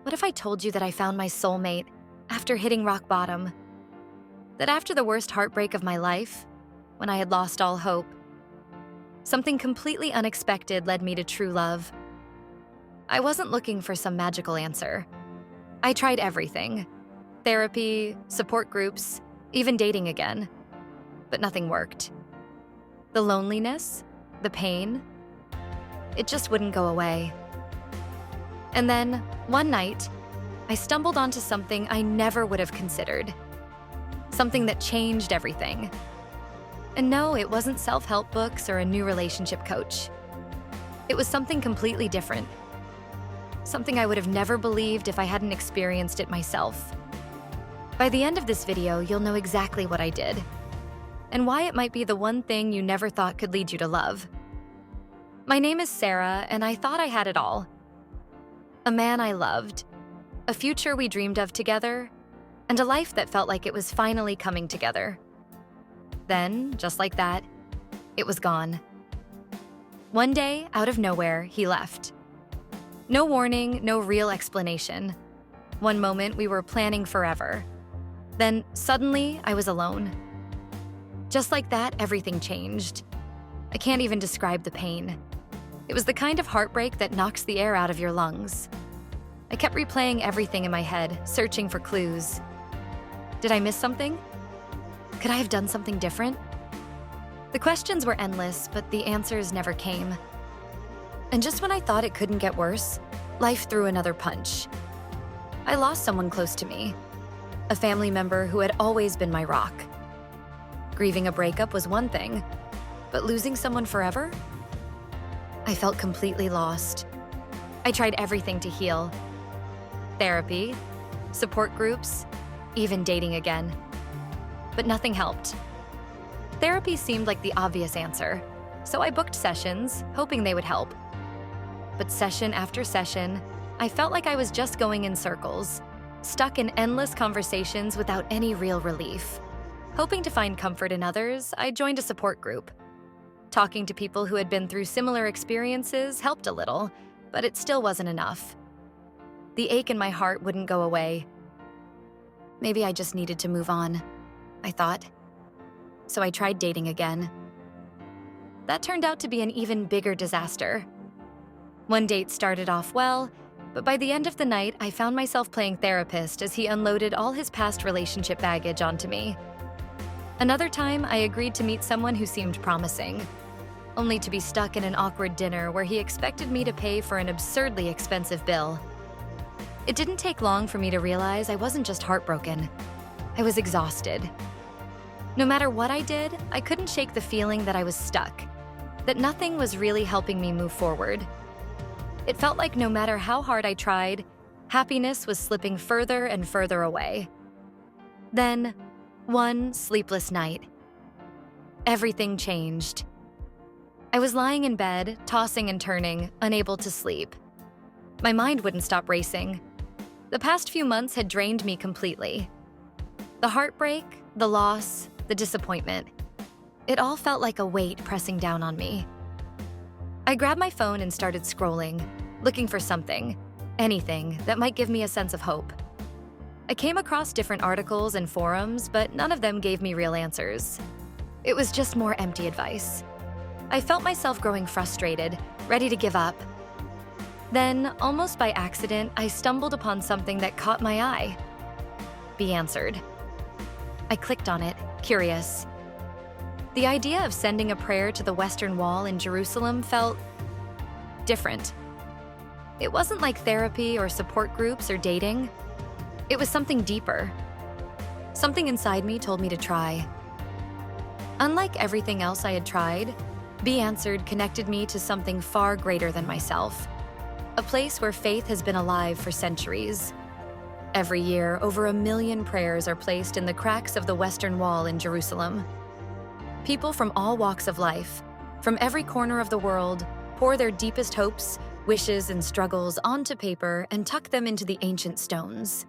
What if I told you that I found my soulmate after hitting rock bottom? That after the worst heartbreak of my life, when I had lost all hope, something completely unexpected led me to true love. I wasn't looking for some magical answer. I tried everything: therapy, support groups, even dating again. But nothing worked. The loneliness, the pain, it just wouldn't go away. And then, one night, I stumbled onto something I never would have considered. Something that changed everything. And no, it wasn't self-help books or a new relationship coach. It was something completely different. Something I would have never believed if I hadn't experienced it myself. By the end of this video, you'll know exactly what I did, and why it might be the one thing you never thought could lead you to love. My name is Sarah, and I thought I had it all. A man I loved, a future we dreamed of together, and a life that felt like it was finally coming together. Then, just like that, it was gone. One day, out of nowhere, he left. No warning, no real explanation. One moment, we were planning forever. Then, suddenly, I was alone. Just like that, everything changed. I can't even describe the pain. It was the kind of heartbreak that knocks the air out of your lungs. I kept replaying everything in my head, searching for clues. Did I miss something? Could I have done something different? The questions were endless, but the answers never came. And just when I thought it couldn't get worse, life threw another punch. I lost someone close to me, a family member who had always been my rock. Grieving a breakup was one thing, but losing someone forever? I felt completely lost. I tried everything to heal. Therapy, support groups, even dating again. But nothing helped. Therapy seemed like the obvious answer, so I booked sessions, hoping they would help. But session after session, I felt like I was just going in circles, stuck in endless conversations without any real relief. Hoping to find comfort in others, I joined a support group. Talking to people who had been through similar experiences helped a little, but it still wasn't enough. The ache in my heart wouldn't go away. Maybe I just needed to move on, I thought. So I tried dating again. That turned out to be an even bigger disaster. One date started off well, but by the end of the night, I found myself playing therapist as he unloaded all his past relationship baggage onto me. Another time, I agreed to meet someone who seemed promising, only to be stuck in an awkward dinner where he expected me to pay for an absurdly expensive bill. It didn't take long for me to realize I wasn't just heartbroken. I was exhausted. No matter what I did, I couldn't shake the feeling that I was stuck, that nothing was really helping me move forward. It felt like no matter how hard I tried, happiness was slipping further and further away. Then, one sleepless night, everything changed. I was lying in bed, tossing and turning, unable to sleep. My mind wouldn't stop racing. The past few months had drained me completely. The heartbreak, the loss, the disappointment. It all felt like a weight pressing down on me. I grabbed my phone and started scrolling, looking for something, anything that might give me a sense of hope. I came across different articles and forums, but none of them gave me real answers. It was just more empty advice. I felt myself growing frustrated, ready to give up. Then, almost by accident, I stumbled upon something that caught my eye. BeAnswered. I clicked on it, curious. The idea of sending a prayer to the Western Wall in Jerusalem felt different. It wasn't like therapy or support groups or dating. It was something deeper. Something inside me told me to try. Unlike everything else I had tried, BeAnswered connected me to something far greater than myself. A place where faith has been alive for centuries. Every year, over 1 million prayers are placed in the cracks of the Western Wall in Jerusalem. People from all walks of life, from every corner of the world, pour their deepest hopes, wishes, and struggles onto paper and tuck them into the ancient stones.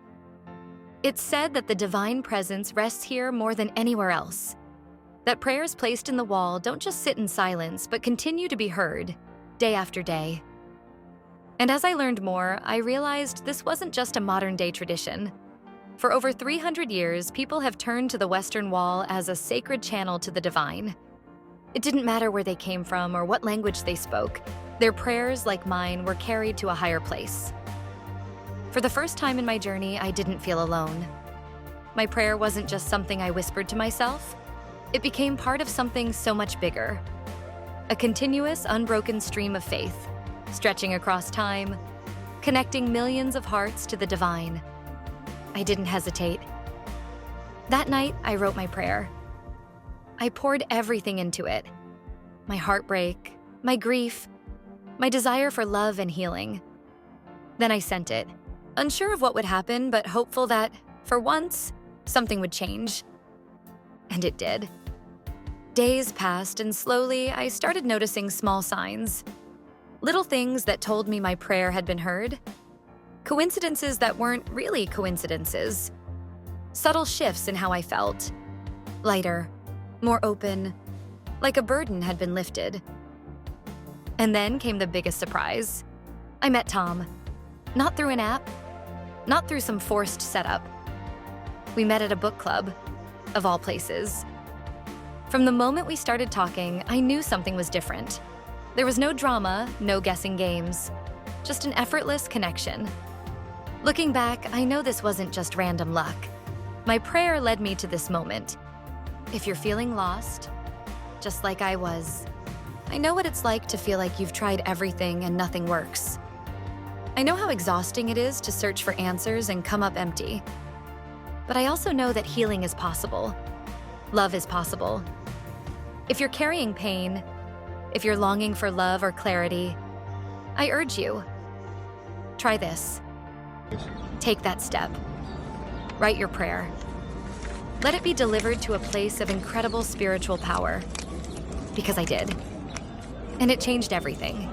It's said that the divine presence rests here more than anywhere else. That prayers placed in the wall don't just sit in silence, but continue to be heard, day after day. And as I learned more, I realized this wasn't just a modern-day tradition. For over 300 years, people have turned to the Western Wall as a sacred channel to the divine. It didn't matter where they came from or what language they spoke. Their prayers, like mine, were carried to a higher place. For the first time in my journey, I didn't feel alone. My prayer wasn't just something I whispered to myself. It became part of something so much bigger. A continuous, unbroken stream of faith, stretching across time, connecting millions of hearts to the divine. I didn't hesitate. That night, I wrote my prayer. I poured everything into it. My heartbreak, my grief, my desire for love and healing. Then I sent it, unsure of what would happen, but hopeful that, for once, something would change. And it did. Days passed, and slowly I started noticing small signs. Little things that told me my prayer had been heard. Coincidences that weren't really coincidences. Subtle shifts in how I felt. Lighter, more open, like a burden had been lifted. And then came the biggest surprise. I met Tom. Not through an app, not through some forced setup. We met at a book club, of all places. From the moment we started talking, I knew something was different. There was no drama, no guessing games, just an effortless connection. Looking back, I know this wasn't just random luck. My prayer led me to this moment. If you're feeling lost, just like I was, I know what it's like to feel like you've tried everything and nothing works. I know how exhausting it is to search for answers and come up empty. But I also know that healing is possible. Love is possible. If you're carrying pain, if you're longing for love or clarity, I urge you, try this. Take that step. Write your prayer. Let it be delivered to a place of incredible spiritual power. Because I did. And it changed everything.